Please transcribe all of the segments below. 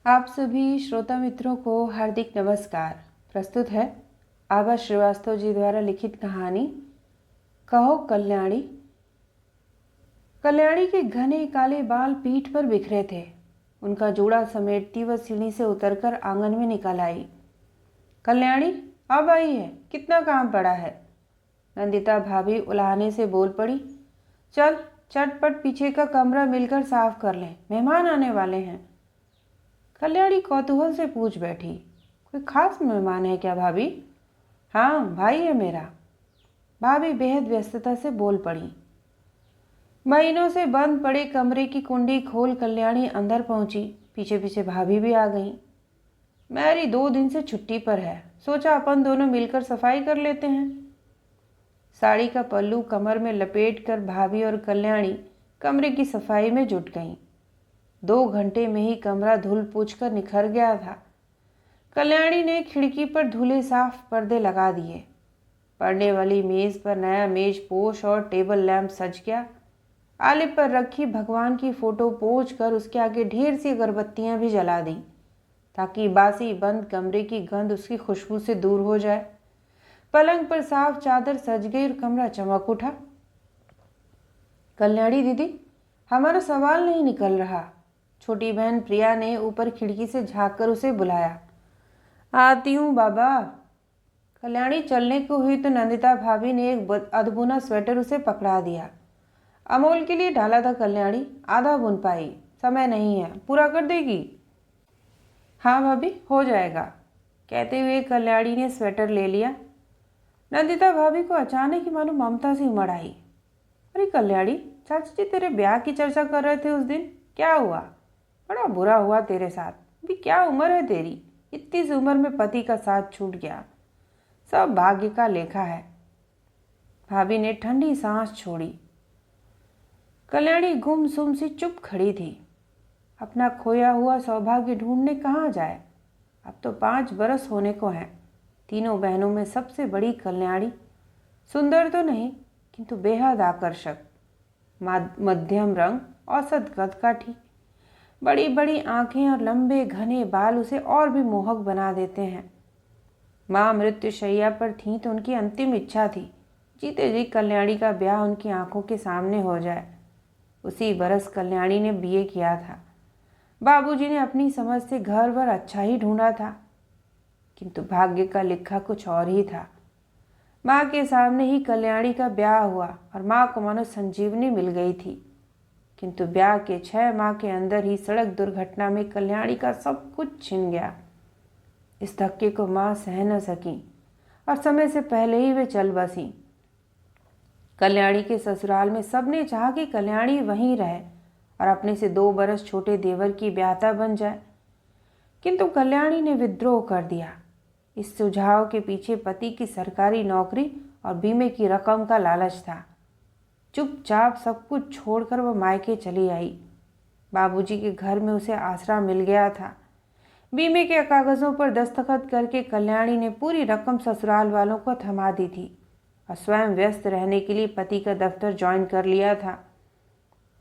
आप सभी श्रोता मित्रों को हार्दिक नमस्कार। प्रस्तुत है आभा श्रीवास्तव जी द्वारा लिखित कहानी कहो कल्याणी। कल्याणी के घने काले बाल पीठ पर बिखरे थे। उनका जूड़ा समेटती वह सीढ़ी से उतरकर आंगन में निकल आई। कल्याणी अब आई है, कितना काम पड़ा है? नंदिता भाभी उलाहने से बोल पड़ी। चल चटपट पीछे का कमरा मिलकर साफ कर लें, मेहमान आने वाले हैं। कल्याणी कौतूहल से पूछ बैठी, कोई खास मेहमान है क्या भाभी? हाँ, भाई है मेरा। भाभी बेहद व्यस्तता से बोल पड़ी। महीनों से बंद पड़े कमरे की कुंडी खोल कल्याणी अंदर पहुंची। पीछे पीछे भाभी भी आ गई। मैरी 2 दिन से छुट्टी पर है, सोचा अपन दोनों मिलकर सफाई कर लेते हैं। साड़ी का पल्लू कमर में लपेट कर भाभी और कल्याणी कमरे की सफाई में जुट गईं। 2 घंटे में ही कमरा धुल पूछ कर निखर गया था। कल्याणी ने खिड़की पर धुले साफ पर्दे लगा दिए। पढ़ने वाली मेज पर नया मेज पोश और टेबल लैंप सज गया। आले पर रखी भगवान की फोटो पोंछ कर उसके आगे ढेर सी अगरबत्तियां भी जला दी, ताकि बासी बंद कमरे की गंध उसकी खुशबू से दूर हो जाए। पलंग पर साफ चादर सज गई और कमरा चमक उठा। कल्याणी दीदी, हमारा सवाल नहीं निकल रहा। छोटी बहन प्रिया ने ऊपर खिड़की से झांककर उसे बुलाया। आती हूँ बाबा। कल्याणी चलने को हुई तो नंदिता भाभी ने एक अधबुना स्वेटर उसे पकड़ा दिया। अमोल के लिए डाला था कल्याणी, आधा बुन पाई, समय नहीं है, पूरा कर देगी? हाँ भाभी, हो जाएगा, कहते हुए कल्याणी ने स्वेटर ले लिया। नंदिता भाभी को अचानक ही मानो ममता से उमड़ आई। अरे कल्याणी, चाचा जी तेरे ब्याह की चर्चा कर रहे थे उस दिन, क्या हुआ? बड़ा बुरा हुआ तेरे साथ। भी क्या उम्र है तेरी, इतनी सी उम्र में पति का साथ छूट गया। सब भाग्य का लेखा है। भाभी ने ठंडी सांस छोड़ी। कल्याणी गुमसुम सी चुप खड़ी थी। अपना खोया हुआ सौभाग्य ढूंढने कहाँ जाए? अब तो 5 बरस होने को हैं। तीनों बहनों में सबसे बड़ी कल्याणी। सुंदर तो नहीं, किंतु बेहद आकर्षक। मध्यम रंग, औसत कद काठी। बड़ी बड़ी आंखें और लंबे घने बाल उसे और भी मोहक बना देते हैं। माँ मृत्युशैया पर थीं तो उनकी अंतिम इच्छा थी, जीते जी कल्याणी का ब्याह उनकी आंखों के सामने हो जाए। उसी बरस कल्याणी ने बीए किया था। बाबूजी ने अपनी समझ से घर भर अच्छा ही ढूंढा था, किंतु भाग्य का लिखा कुछ और ही था। माँ के सामने ही कल्याणी का ब्याह हुआ और माँ को मानो संजीवनी मिल गई थी। किंतु ब्याह के 6 माह के अंदर ही सड़क दुर्घटना में कल्याणी का सब कुछ छिन गया। इस धक्के को माँ सह न सकी और समय से पहले ही वे चल बसी। कल्याणी के ससुराल में सबने चाहा कि कल्याणी वहीं रहे और अपने से 2 बरस छोटे देवर की ब्याहता बन जाए, किंतु कल्याणी ने विद्रोह कर दिया। इस सुझाव के पीछे पति की सरकारी नौकरी और बीमे की रकम का लालच था। चुपचाप सब कुछ छोड़कर वह मायके चली आई। बाबूजी के घर में उसे आसरा मिल गया था। बीमे के कागजों पर दस्तखत करके कल्याणी ने पूरी रकम ससुराल वालों को थमा दी थी और स्वयं व्यस्त रहने के लिए पति का दफ्तर ज्वाइन कर लिया था।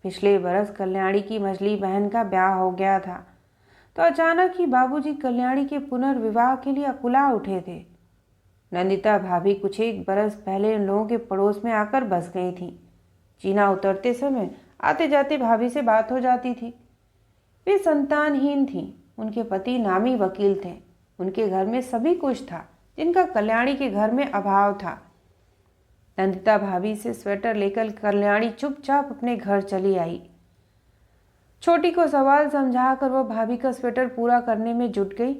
पिछले बरस कल्याणी की मझली बहन का ब्याह हो गया था, तो अचानक ही बाबूजी कल्याणी के पुनर्विवाह के लिए अकुला उठे थे। नंदिता भाभी कुछ 1 बरस पहले उन लोगों के पड़ोस में आकर बस गई थी। जीना उतरते समय आते जाते भाभी से बात हो जाती थी। वे संतानहीन थीं। उनके पति नामी वकील थे। उनके घर में सभी कुछ था जिनका कल्याणी के घर में अभाव था। नंदिता भाभी से स्वेटर लेकर कल्याणी चुपचाप अपने घर चली आई। छोटी को सवाल समझाकर वह भाभी का स्वेटर पूरा करने में जुट गई।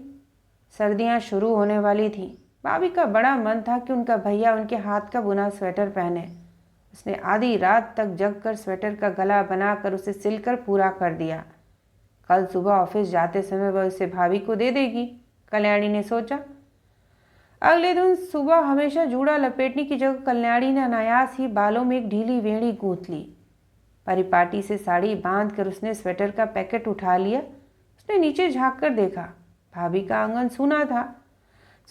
सर्दियां शुरू होने वाली थीं। भाभी का बड़ा मन था कि उनका भैया उनके हाथ का बुना स्वेटर पहने। उसने आधी रात तक जगकर स्वेटर का गला बनाकर उसे सिलकर पूरा कर दिया। कल सुबह ऑफिस जाते समय वह उसे भाभी को दे देगी, कल्याणी ने सोचा। अगले दिन सुबह हमेशा जूड़ा लपेटने की जगह कल्याणी ने अनायास ही बालों में एक ढीली वेणी गूंथ ली। परिपाटी से साड़ी बांधकर उसने स्वेटर का पैकेट उठा लिया। उसने नीचे झाँक कर देखा, भाभी का आंगन सूना था।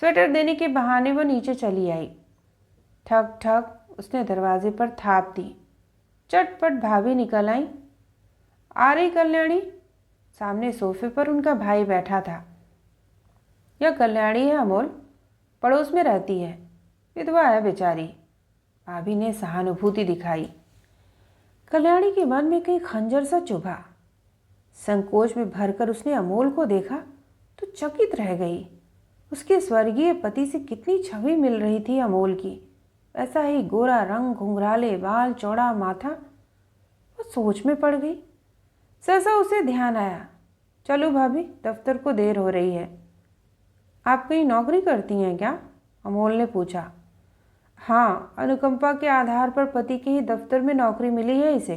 स्वेटर देने के बहाने वह नीचे चली आई। ठक ठक उसने दरवाजे पर थाप दी। चटपट भाभी निकल आई। आ रही कल्याणी? सामने सोफे पर उनका भाई बैठा था। यह कल्याणी है अमोल, पड़ोस में रहती है, विधवा है बेचारी। भाभी ने सहानुभूति दिखाई। कल्याणी के मन में कहीं खंजर सा चुभा। संकोच में भरकर उसने अमोल को देखा तो चकित रह गई। उसके स्वर्गीय पति से कितनी छवि मिल रही थी अमोल की। ऐसा ही गोरा रंग, घुंघराले बाल, चौड़ा माथा। वो सोच में पड़ गई। सहसा उसे ध्यान आया। चलो भाभी, दफ्तर को देर हो रही है। आप कहीं नौकरी करती हैं क्या? अमोल ने पूछा। हाँ, अनुकंपा के आधार पर पति के ही दफ्तर में नौकरी मिली है इसे।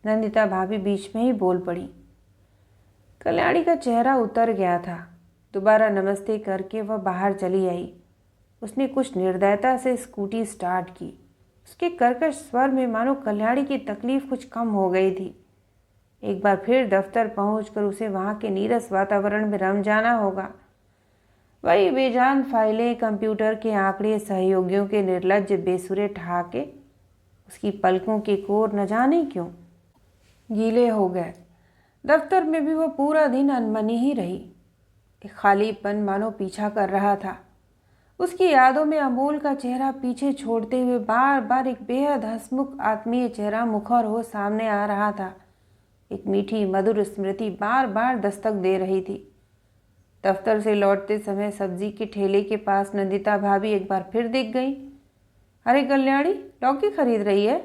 नंदिता भाभी बीच में ही बोल पड़ी। कल्याणी का चेहरा उतर गया था। दोबारा नमस्ते करके वह बाहर चली आई। उसने कुछ निर्दयता से स्कूटी स्टार्ट की। उसके कर्कश स्वर में मानो कल्याणी की तकलीफ कुछ कम हो गई थी। एक बार फिर दफ्तर पहुंचकर उसे वहां के नीरस वातावरण में रम जाना होगा। वही बेजान फाइलें, कंप्यूटर के आंकड़े, सहयोगियों के निर्लज्ज बेसुरे ठहाके। उसकी पलकों के कोर न जाने क्यों गीले हो गए। दफ्तर में भी वह पूरा दिन अनमनी ही रही। एक खालीपन मानो पीछा कर रहा था। उसकी यादों में अमोल का चेहरा पीछे छोड़ते हुए बार बार एक बेहद हंसमुख आत्मीय चेहरा मुखर हो सामने आ रहा था। एक मीठी मधुर स्मृति बार बार दस्तक दे रही थी। दफ्तर से लौटते समय सब्जी के ठेले के पास नंदिता भाभी एक बार फिर दिख गई। अरे कल्याणी, लौकी खरीद रही है?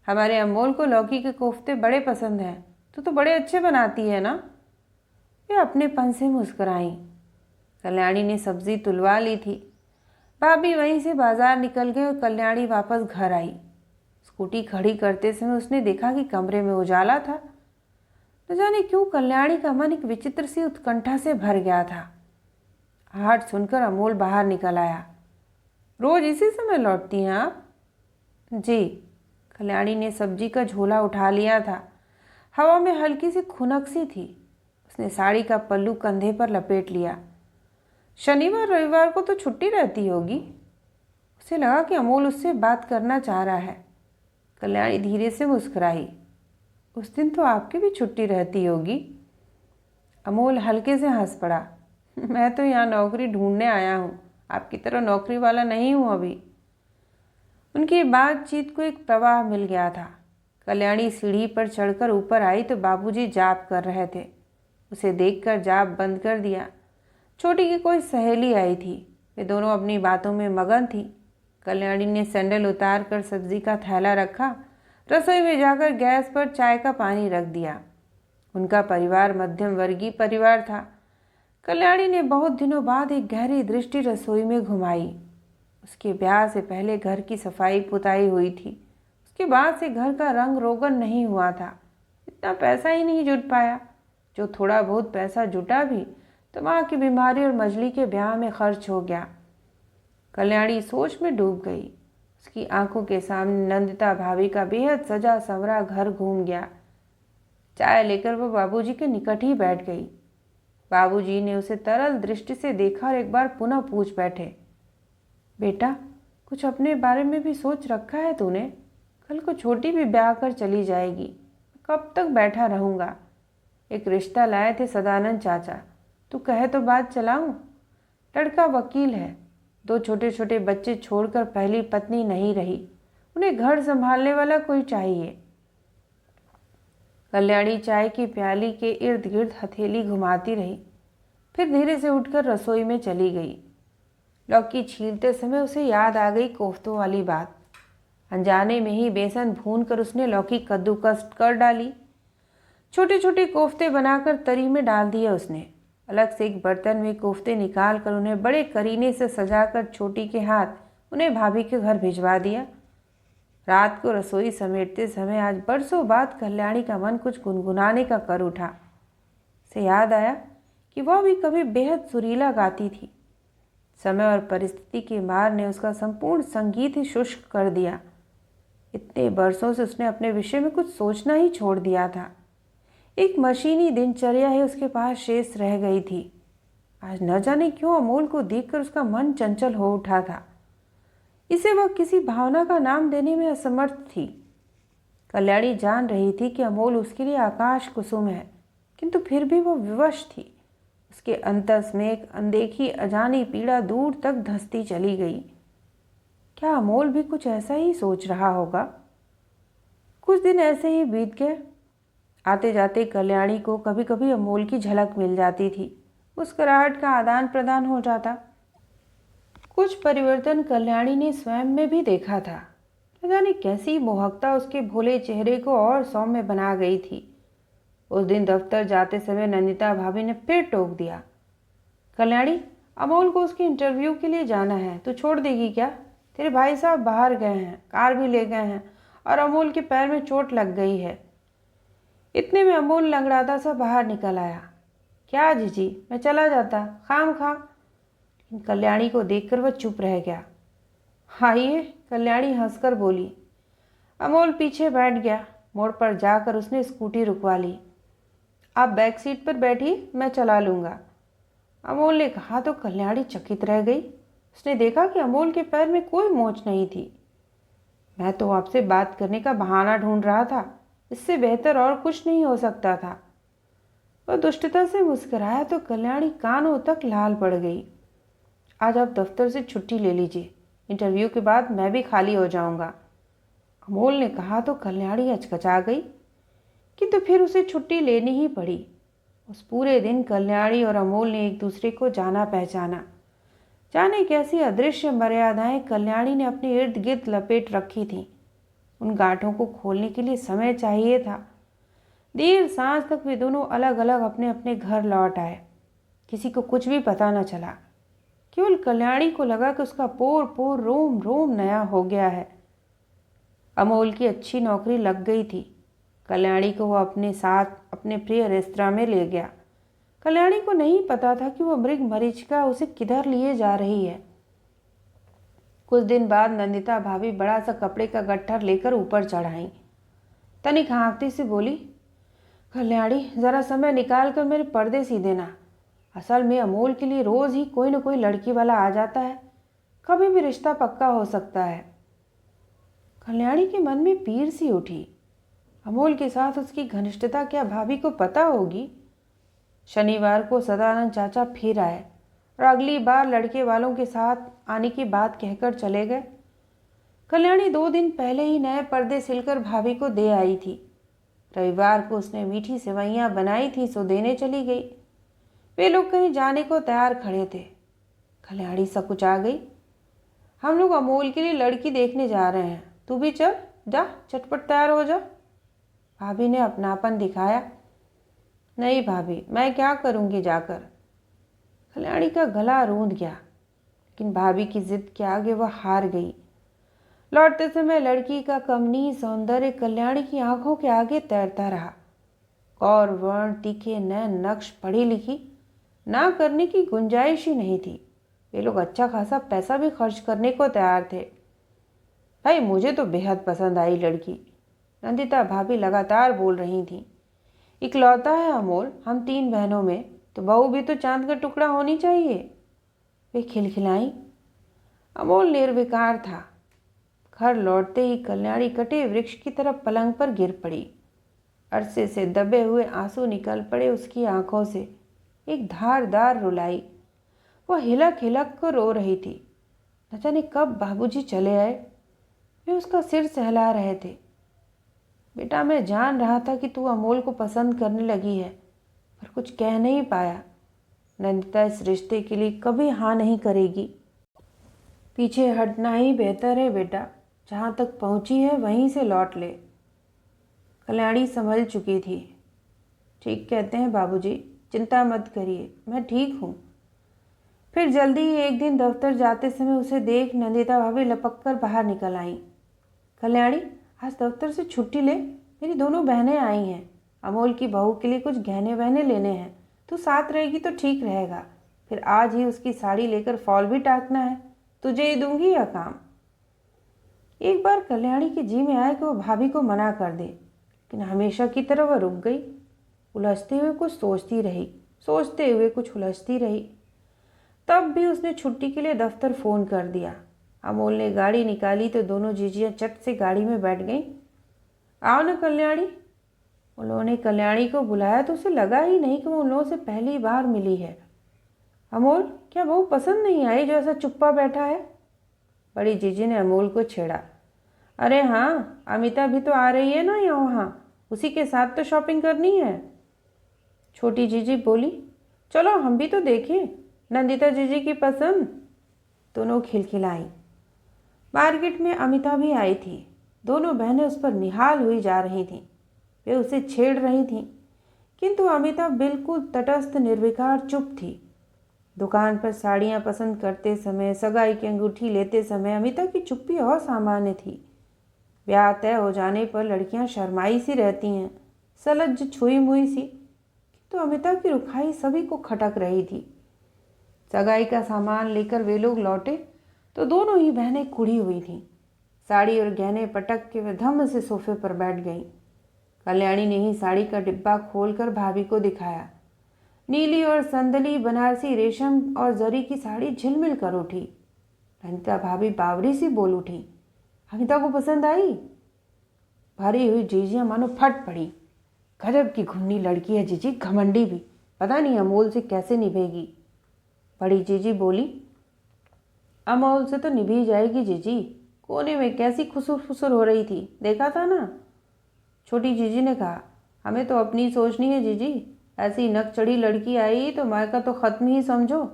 हमारे अमोल को लौकी के कोफ्ते बड़े पसंद हैं। तो बड़े अच्छे बनाती है ना? वे अपनेपन से मुस्कुराई। कल्याणी ने सब्जी तुलवा ली थी। भाभी वहीं से बाजार निकल गए और कल्याणी वापस घर आई। स्कूटी खड़ी करते समय उसने देखा कि कमरे में उजाला था। न जाने क्यों कल्याणी का मन एक विचित्र सी उत्कंठा से भर गया था। आहट सुनकर अमोल बाहर निकल आया। रोज इसी समय लौटती हैं आप? जी। कल्याणी ने सब्जी का झोला उठा लिया था। हवा में हल्की सी खुनक सी थी। उसने साड़ी का पल्लू कंधे पर लपेट लिया। शनिवार रविवार को तो छुट्टी रहती होगी। उसे लगा कि अमोल उससे बात करना चाह रहा है। कल्याणी धीरे से मुस्कुराई। उस दिन तो आपकी भी छुट्टी रहती होगी। अमोल हल्के से हंस पड़ा। मैं तो यहाँ नौकरी ढूंढने आया हूँ, आपकी तरह नौकरी वाला नहीं हूँ अभी। उनकी बातचीत को एक प्रवाह मिल गया था। कल्याणी सीढ़ी पर चढ़कर ऊपर आई तो बाबूजी जाप कर रहे थे। उसे देखकर जाप बंद कर दिया। छोटी की कोई सहेली आई थी। वे दोनों अपनी बातों में मगन थी। कल्याणी ने सैंडल उतार कर सब्जी का थैला रखा। रसोई में जाकर गैस पर चाय का पानी रख दिया। उनका परिवार मध्यम वर्गीय परिवार था। कल्याणी ने बहुत दिनों बाद एक गहरी दृष्टि रसोई में घुमाई। उसके ब्याह से पहले घर की सफाई पुताई हुई थी। उसके बाद से घर का रंग रोगन नहीं हुआ था। इतना पैसा ही नहीं जुट पाया। जो थोड़ा बहुत पैसा जुटा भी तो माँ की बीमारी और मजली के ब्याह में खर्च हो गया। कल्याणी सोच में डूब गई। उसकी आंखों के सामने नंदिता भाभी का बेहद सजा संवरा घर घूम गया। चाय लेकर वो बाबूजी के निकट ही बैठ गई। बाबूजी ने उसे तरल दृष्टि से देखा और एक बार पुनः पूछ बैठे, बेटा, कुछ अपने बारे में भी सोच रखा है तूने? कल को छोटी भी ब्याह कर चली जाएगी, कब तक बैठा रहूँगा? एक रिश्ता लाए थे सदानंद चाचा, तू कहे तो बात चलाऊं? लड़का वकील है, 2 छोटे छोटे बच्चे छोड़कर पहली पत्नी नहीं रही। उन्हें घर संभालने वाला कोई चाहिए। कल्याणी चाय की प्याली के इर्द गिर्द हथेली घुमाती रही, फिर धीरे से उठकर रसोई में चली गई। लौकी छीलते समय उसे याद आ गई कोफ्तों वाली बात। अनजाने में ही बेसन भून कर उसने लौकी कद्दूकस कर डाली। छोटे छोटे कोफ्ते बनाकर तरी में डाल दिए उसने। अलग से एक बर्तन में कोफ्ते निकाल कर उन्हें बड़े करीने से सजाकर छोटी के हाथ उन्हें भाभी के घर भिजवा दिया। रात को रसोई समेटते समय आज बरसों बाद कल्याणी का मन कुछ गुनगुनाने का कर उठा। उसे याद आया कि वह भी कभी बेहद सुरीला गाती थी। समय और परिस्थिति की मार ने उसका संपूर्ण संगीत ही शुष्क कर दिया। इतने बरसों से उसने अपने विषय में कुछ सोचना ही छोड़ दिया था। एक मशीनी दिनचर्या ही उसके पास शेष रह गई थी। आज न जाने क्यों अमोल को देखकर उसका मन चंचल हो उठा था। इसे वह किसी भावना का नाम देने में असमर्थ थी। कल्याणी जान रही थी कि अमोल उसके लिए आकाश कुसुम है, किंतु फिर भी वो विवश थी। उसके अंतस में एक अनदेखी अजानी पीड़ा दूर तक धंसती चली गई। क्या अमोल भी कुछ ऐसा ही सोच रहा होगा? कुछ दिन ऐसे ही बीत गए। आते जाते कल्याणी को कभी कभी अमोल की झलक मिल जाती थी। मुस्कुराहट का आदान प्रदान हो जाता। कुछ परिवर्तन कल्याणी ने स्वयं में भी देखा था। न जाने कैसी मोहकता उसके भोले चेहरे को और सौम्य बना गई थी। उस दिन दफ्तर जाते समय नंदिता भाभी ने फिर टोक दिया, कल्याणी, अमोल को उसके इंटरव्यू के लिए जाना है, तू छोड़ देगी क्या? तेरे भाई साहब बाहर गए हैं, कार भी ले गए हैं और अमोल के पैर में चोट लग गई है। इतने में अमोल लंगड़ाता सा बाहर निकल आया। क्या जीजी, मैं चला जाता खाम खा। कल्याणी को देखकर वह चुप रह गया। आइए, कल्याणी हंसकर बोली। अमोल पीछे बैठ गया। मोड़ पर जाकर उसने स्कूटी रुकवा ली। आप बैक सीट पर बैठिए, मैं चला लूँगा, अमोल ने कहा तो कल्याणी चकित रह गई। उसने देखा कि अमोल के पैर में कोई मोच नहीं थी। मैं तो आपसे बात करने का बहाना ढूंढ रहा था, इससे बेहतर और कुछ नहीं हो सकता था। वह दुष्टता से मुस्कुराया तो कल्याणी कानों तक लाल पड़ गई। आज आप दफ्तर से छुट्टी ले लीजिए, इंटरव्यू के बाद मैं भी खाली हो जाऊंगा, अमोल ने कहा तो कल्याणी हचकचा गई, किंतु फिर उसे छुट्टी लेनी ही पड़ी। उस पूरे दिन कल्याणी और अमोल ने एक दूसरे को जाना पहचाना। जाने कैसी अदृश्य मर्यादाएं कल्याणी ने अपने इर्द गिर्द लपेट रखी थीं। उन गांठों को खोलने के लिए समय चाहिए था। देर सांझ तक वे दोनों अलग अलग अपने अपने घर लौट आए। किसी को कुछ भी पता न चला। केवल कल्याणी को लगा कि उसका पोर पोर रोम रोम नया हो गया है। अमोल की अच्छी नौकरी लग गई थी। कल्याणी को वह अपने साथ अपने प्रिय रेस्तरां में ले गया। कल्याणी को नहीं पता था कि वह मृग मरीचिका उसे किधर लिए जा रही है। कुछ दिन बाद नंदिता भाभी बड़ा सा कपड़े का गट्ठर लेकर ऊपर चढ़ आई। तनिक हाँफती से बोली, कल्याणी, जरा समय निकाल कर मेरे पर्दे सी देना। असल में अमोल के लिए रोज ही कोई न कोई लड़की वाला आ जाता है, कभी भी रिश्ता पक्का हो सकता है। कल्याणी के मन में पीर सी उठी। अमोल के साथ उसकी घनिष्ठता क्या भाभी को पता होगी? शनिवार को सदानंद चाचा फिर आए और अगली बार लड़के वालों के साथ आने की बात कहकर चले गए। कल्याणी 2 दिन पहले ही नए पर्दे सिलकर भाभी को दे आई थी। रविवार को उसने मीठी सेवइयां बनाई थी, सो देने चली गई। वे लोग कहीं जाने को तैयार खड़े थे। कल्याणी सकुचा गई। हम लोग अमोल के लिए लड़की देखने जा रहे हैं, तू भी चल, जा झटपट तैयार हो जा। भाभी ने अपनापन दिखाया। नहीं भाभी, मैं क्या करूंगी जाकर। कल्याणी का गला रूंध गया, लेकिन भाभी की जिद के आगे वह हार गई। लौटते समय लड़की का कमनीय सौंदर्य कल्याणी की आंखों के आगे तैरता रहा। कौर वर्ण, तीखे नैन, नक्श, पढ़ी लिखी ना करने की गुंजाइश ही नहीं थी। वे लोग अच्छा खासा पैसा भी खर्च करने को तैयार थे। भाई, मुझे तो बेहद पसंद आई लड़की, नंदिता भाभी लगातार बोल रही थी। इकलौता है अमोल हम 3 बहनों में, तो बहू भी तो चांद का टुकड़ा होनी चाहिए। वे खिलखिलाई। अमोल निर्विकार था। घर लौटते ही कल्याणी कटे वृक्ष की तरफ पलंग पर गिर पड़ी। अरसे से दबे हुए आंसू निकल पड़े उसकी आंखों से। एक धारदार रुलाई। वह हिलक हिलक कर रो रही थी। न जाने कब बाबूजी चले आए। वे उसका सिर सहला रहे थे। बेटा, मैं जान रहा था कि तू अमोल को पसंद करने लगी है, पर कुछ कह नहीं पाया। नंदिता इस रिश्ते के लिए कभी हाँ नहीं करेगी। पीछे हटना ही बेहतर है बेटा, जहाँ तक पहुँची है वहीं से लौट ले। कल्याणी संभल चुकी थी। ठीक कहते हैं बाबूजी, चिंता मत करिए, मैं ठीक हूँ। फिर जल्दी ही एक दिन दफ्तर जाते समय उसे देख नंदिता भाभी लपक कर बाहर निकल आई। कल्याणी, आज दफ्तर से छुट्टी ले, मेरी दोनों बहनें आई हैं। अमोल की बहू के लिए कुछ गहने वहने लेने हैं, तू साथ रहेगी तो ठीक रहेगा। फिर आज ही उसकी साड़ी लेकर फॉल भी टाकना है, तुझे ही दूंगी या काम। एक बार कल्याणी के जी में आया कि वो भाभी को मना कर दे, लेकिन हमेशा की तरह वह रुक गई। उलझते हुए कुछ सोचती रही, सोचते हुए कुछ उलझती रही। तब भी उसने छुट्टी के लिए दफ्तर फ़ोन कर दिया। अमोल ने गाड़ी निकाली तो दोनों जीजियाँ चट से गाड़ी में बैठ गईं। आओ न कल्याणी। उन्होंने कल्याणी को बुलाया तो उसे लगा ही नहीं कि वो उन लोगों से पहली बार मिली है। अमोल, क्या बहू पसंद नहीं आई जो ऐसा चुप्पा बैठा है? बड़ी जीजी ने अमोल को छेड़ा। अरे हाँ, अमिता भी तो आ रही है ना यहाँ, वहाँ उसी के साथ तो शॉपिंग करनी है। छोटी जीजी बोली, चलो हम भी तो देखें नंदिता जीजी की पसंद। दोनों खिलखिलाई। मार्केट में अमिता भी आई थी। दोनों बहनें उस पर निहाल हुई जा रही थीं। वे उसे छेड़ रही थीं, किंतु अमिता बिल्कुल तटस्थ निर्विकार चुप थी। दुकान पर साड़ियाँ पसंद करते समय, सगाई की अंगूठी लेते समय अमिता की चुप्पी असामान्य थी। ब्याह तय हो जाने पर लड़कियां शर्माई सी रहती हैं, सलज्ज छुई मुई सी, तो अमिता की रुखाई सभी को खटक रही थी। सगाई का सामान लेकर वे लोग लौटे तो दोनों ही बहनें कुड़ी हुई थीं। साड़ी और गहने पटक के वे धम्म से सोफे पर बैठ गईं। कल्याणी ने ही साड़ी का डिब्बा खोलकर भाभी को दिखाया। नीली और संदली बनारसी रेशम और जरी की साड़ी झिलमिल कर उठी। अनिता भाभी बावरी सी बोल उठी, अमिता को पसंद आई? भरी हुई जीजियां मानो फट पड़ी। गजब की घुन्नी लड़की है जीजी, घमंडी भी, पता नहीं अमोल से कैसे निभेगी। बड़ी जीजी बोली, अमोल से तो निभी जाएगी जीजी, कोने में कैसी खुसुर फुसुर हो रही थी, देखा था ना। छोटी जीजी ने कहा, हमें तो अपनी सोचनी है जीजी, ऐसी नक चढ़ी लड़की आई तो मायका तो खत्म ही समझो।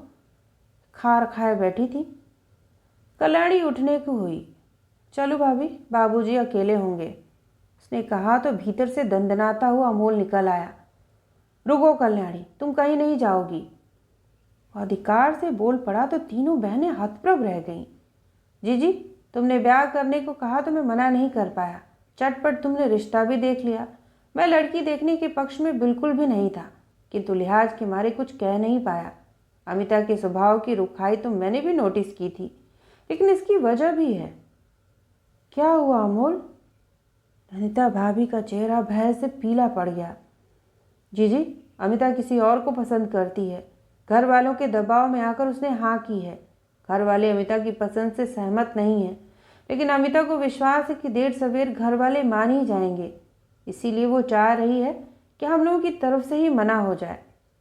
खार खाए बैठी थी। कल्याणी उठने को हुई। चलो भाभी, बाबूजी अकेले होंगे, उसने कहा तो भीतर से दंदनाता हुआ अमोल निकल आया। रुको कल्याणी, तुम कहीं नहीं जाओगी। अधिकार से बोल पड़ा तो तीनों बहनें हतप्रभ रह गईं। जीजी, तुमने ब्याह करने को कहा तो मैं मना नहीं कर पाया। चटपट तुमने रिश्ता भी देख लिया। मैं लड़की देखने के पक्ष में बिल्कुल भी नहीं था, किंतु लिहाज के मारे कुछ कह नहीं पाया। अमिता के स्वभाव की रुखाई तो मैंने भी नोटिस की थी, लेकिन इसकी वजह भी है। क्या हुआ अमोल? अनिता भाभी का चेहरा भय से पीला पड़ गया। जीजी, अमिता किसी और को पसंद करती है। घर वालों के दबाव में आकर उसने हाँ की है। घर वाले अमिता की पसंद से सहमत नहीं हैं, लेकिन अमिता को विश्वास है कि देर सवेर घर वाले मान ही जाएंगे। इसीलिए वो चाह रही है कि हम लोगों की तरफ से ही मना हो जाए।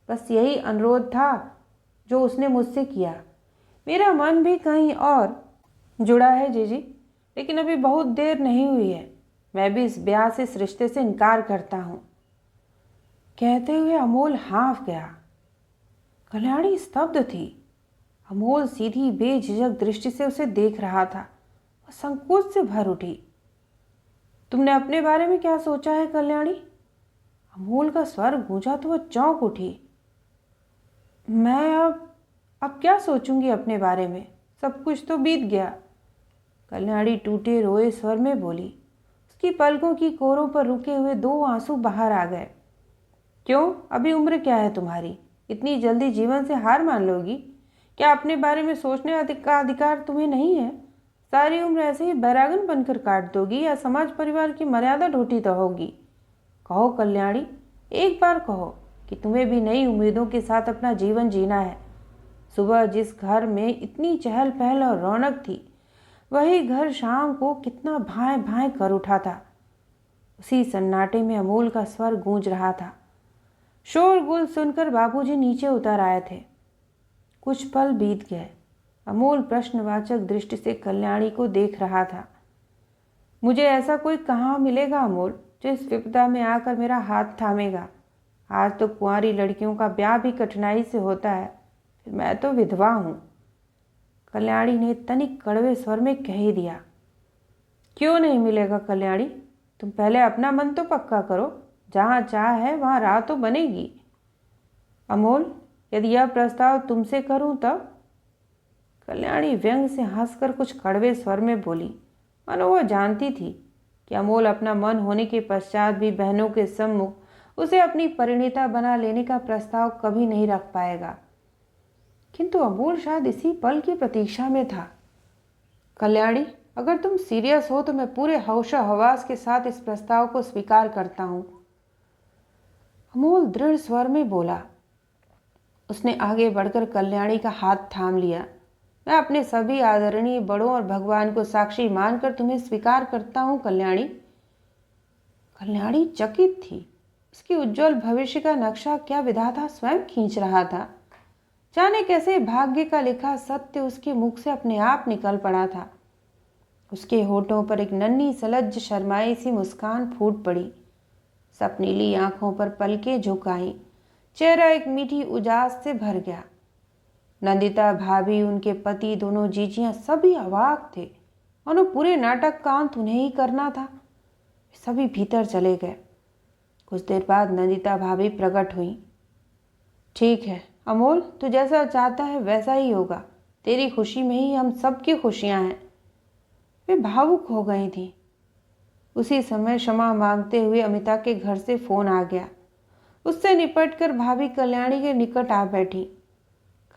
बस यही अनुरोध था जो उसने मुझसे किया। मेरा मन भी कहीं और जुड़ा है जीजी, लेकिन अभी बहुत देर नहीं हुई है। मैं भी इस ब्याह से, इस रिश्ते से इनकार करता हूँ। कहते हुए अमोल हाँफ गया। कल्याणी स्तब्ध थी। अमोल सीधी बेझिझक दृष्टि से उसे देख रहा था। वह संकोच से भर उठी। तुमने अपने बारे में क्या सोचा है कल्याणी? अमोल का स्वर गूंजा तो वह चौंक उठी। मैं अब क्या सोचूंगी अपने बारे में, सब कुछ तो बीत गया। कल्याणी टूटे रोए स्वर में बोली। उसकी पलकों की कोरों पर रुके हुए 2 आंसू बाहर आ गए। क्यों, अभी उम्र क्या है तुम्हारी? इतनी जल्दी जीवन से हार मान लोगी? क्या अपने बारे में सोचने का अधिकार तुम्हें नहीं है? सारी उम्र ऐसे ही बैरागन बनकर काट दोगी या समाज परिवार की मर्यादा ढोटी तो होगी? कहो कल्याणी, एक बार कहो कि तुम्हें भी नई उम्मीदों के साथ अपना जीवन जीना है। सुबह जिस घर में इतनी चहल पहल और रौनक थी, वही घर शाम को कितना भाएं भाएं कर उठा था। उसी सन्नाटे में अमोल का स्वर गूंज रहा था। शोरगुल सुनकर बाबूजी नीचे उतर आए थे। कुछ पल बीत गए। अमोल प्रश्नवाचक दृष्टि से कल्याणी को देख रहा था। मुझे ऐसा कोई कहाँ मिलेगा अमोल, जो इस विपदा में आकर मेरा हाथ थामेगा? आज तो कुंवारी लड़कियों का ब्याह भी कठिनाई से होता है, फिर मैं तो विधवा हूँ। कल्याणी ने तनिक कड़वे स्वर में कह ही दिया। क्यों नहीं मिलेगा कल्याणी? तुम पहले अपना मन तो पक्का करो। जहाँ चाह है वहाँ राह तो बनेगी। अमोल, यदि यह प्रस्ताव तुमसे करूं तब? कल्याणी व्यंग से हंसकर कुछ कड़वे स्वर में बोली, मानो वह जानती थी कि अमोल अपना मन होने के पश्चात भी बहनों के सम्मुख उसे अपनी परिणीता बना लेने का प्रस्ताव कभी नहीं रख पाएगा। किंतु अमोल शायद इसी पल की प्रतीक्षा में था। कल्याणी, अगर तुम सीरियस हो तो मैं पूरे हौशो हवास के साथ इस प्रस्ताव को स्वीकार करता हूँ। अमोल दृढ़ स्वर में बोला। उसने आगे बढ़कर कल्याणी का हाथ थाम लिया। मैं अपने सभी आदरणीय बड़ों और भगवान को साक्षी मानकर तुम्हें स्वीकार करता हूँ कल्याणी। कल्याणी चकित थी। उसकी उज्जवल भविष्य का नक्शा क्या विधाता स्वयं खींच रहा था। जाने कैसे भाग्य का लिखा सत्य उसके मुख से अपने आप निकल पड़ा था। उसके होठों पर एक नन्ही सलज्ज शर्माई सी मुस्कान फूट पड़ी। सपनीली आंखों पर पलकें झुकाई, चेहरा एक मीठी उजास से भर गया। नंदिता भाभी, उनके पति, दोनों जीजियां सभी अवाक थे। उन्होंने पूरे नाटक का अंत उन्हें ही करना था। सभी भीतर चले गए। कुछ देर बाद नंदिता भाभी प्रकट हुई। ठीक है अमोल, तू जैसा चाहता है वैसा ही होगा। तेरी खुशी में ही हम सबकी खुशियां हैं। वे भावुक हो गई थी। उसी समय क्षमा मांगते हुए अमिता के घर से फोन आ गया। उससे निपटकर भाभी कल्याणी के निकट आ बैठी।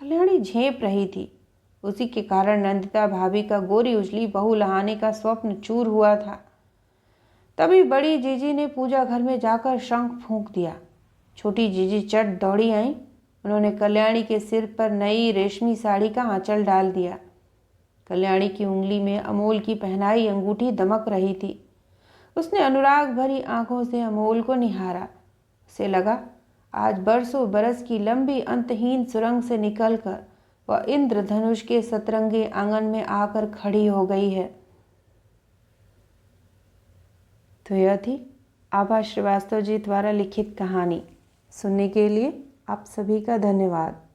कल्याणी झेप रही थी। उसी के कारण नंदिता भाभी का गोरी उजली बहू लहाने का स्वप्न चूर हुआ था। तभी बड़ी जीजी ने पूजा घर में जाकर शंख फूंक दिया। छोटी जीजी चट दौड़ी आई। उन्होंने कल्याणी के सिर पर नई रेशमी साड़ी का आंचल डाल दिया। कल्याणी की उंगली में अमोल की पहनाई अंगूठी दमक रही थी। उसने अनुराग भरी आंखों से अमोल को निहारा। उसे लगा आज बरसों बरस की लंबी अंतहीन सुरंग से निकलकर वह इंद्रधनुष के सतरंगे आंगन में आकर खड़ी हो गई है। तो यह थी आभा श्रीवास्तव जी द्वारा लिखित कहानी। सुनने के लिए आप सभी का धन्यवाद।